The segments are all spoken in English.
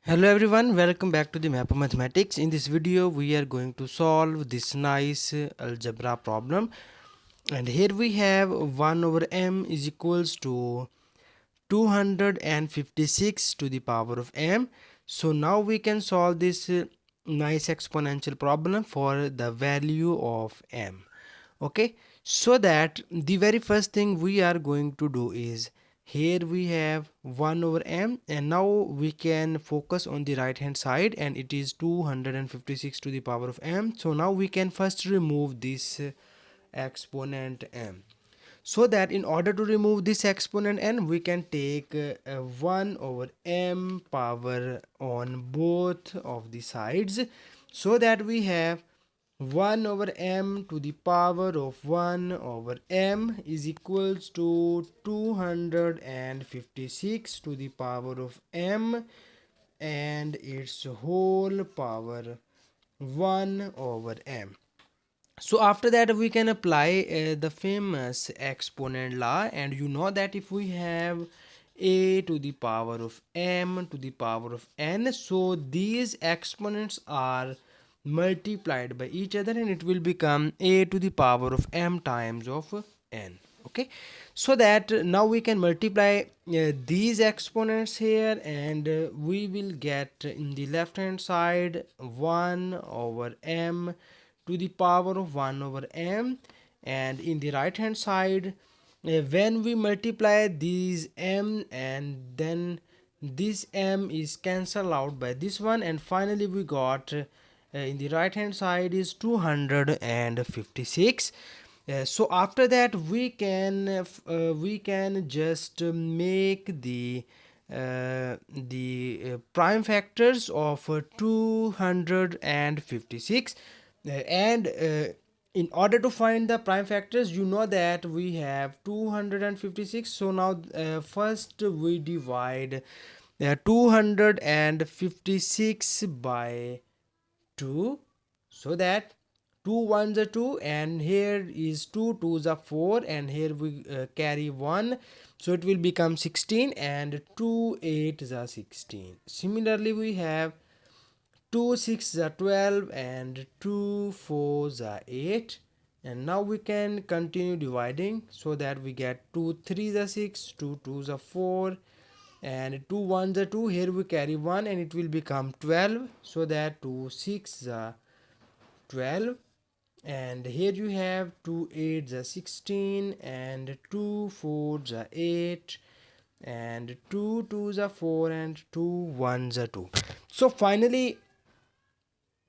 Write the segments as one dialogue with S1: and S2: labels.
S1: Hello everyone, welcome back to the map of mathematics. In this video we are going to solve this nice algebra problem, and here we have 1 over m is equals to 256 to the power of m. So now we can solve this nice exponential problem for the value of m. Okay, so that the very first thing we are going to do is, here we have 1 over m, and now we can focus on the right hand side, and it is 256 to the power of m. So now we can first remove this exponent m, so that in order to remove this exponent n, we can take 1 over m power on both of the sides, so that we have 1 over m to the power of 1 over m is equals to 256 to the power of m and its whole power 1 over m. So after that we can apply the famous exponent law, and you know that if we have a to the power of m to the power of n, so these exponents are multiplied by each other and it will become a to the power of m times of n. Okay, so that now we can multiply these exponents here, and we will get in the left hand side 1 over m to the power of 1 over m, and in the right hand side when we multiply these m, and then this m is cancelled out by this one, and finally we got in the right hand side is 256. So after that we can just make the prime factors of 256, and in order to find the prime factors, you know that we have 256. So now first we divide 256 by 2, so that 2 ones are 2, and here is 2 twos are 4, and here we carry 1, so it will become 16, and 2 8s are 16. Similarly we have 2 6s are 12, and 2 4s are 8, and now we can continue dividing, so that we get 2 3s are 6, 2 2s are 4, and 2 1s are 2, here we carry 1 and it will become 12, so that 2 6s are 12, and here you have 2 8s are 16, and 2 4s are 8, and 2 2s are 4, and 2 1s are 2. So finally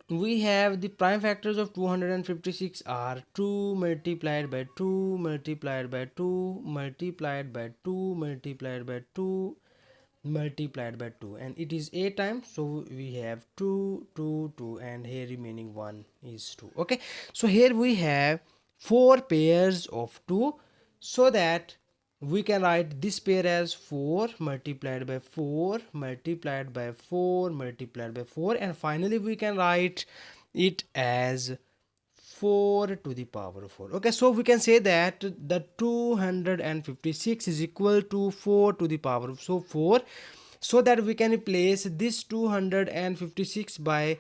S1: we have the prime factors of 256 are 2 multiplied by 2 multiplied by 2 multiplied by 2 multiplied by 2 multiplied by 2, and it is 8 times, so we have 2 2 2, and here remaining 1 is 2. Okay, so here we have 4 pairs of 2, so that we can write this pair as 4 multiplied by 4 multiplied by 4 multiplied by 4, and finally we can write it as 4 to the power of 4. Okay, so we can say that the 256 is equal to 4 to the power of 4, so that we can replace this 256 by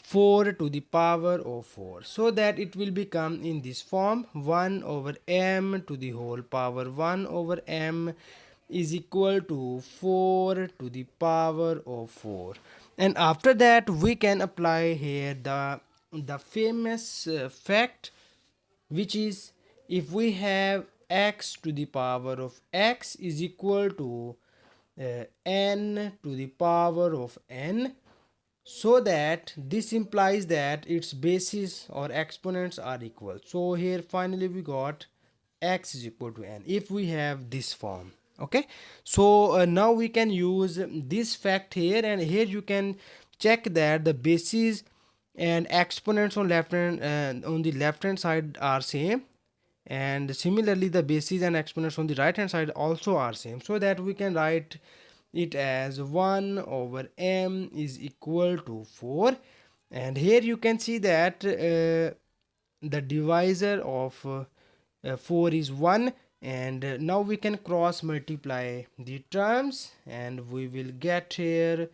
S1: 4 to the power of 4, so that it will become in this form: 1 over m to the whole power 1 over m is equal to 4 to the power of 4. And after that we can apply here the famous fact, which is, if we have x to the power of x is equal to n to the power of n, so that this implies that its bases or exponents are equal. So here finally we got x is equal to n if we have this form. Okay, so now we can use this fact here, and here you can check that the bases and exponents on on the left hand side are same, and similarly the bases and exponents on the right hand side also are same, so that we can write it as 1 over m is equal to 4. And here you can see that the divisor of 4 is 1, and now we can cross multiply the terms, and we will get here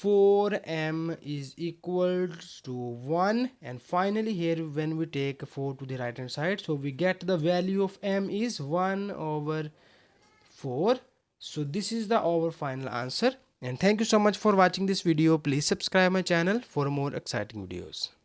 S1: 4m is equals to 1, and finally here when we take 4 to the right hand side, so we get the value of m is 1 over 4. So this is the our final answer. And thank you so much for watching this video. Please subscribe my channel for more exciting videos.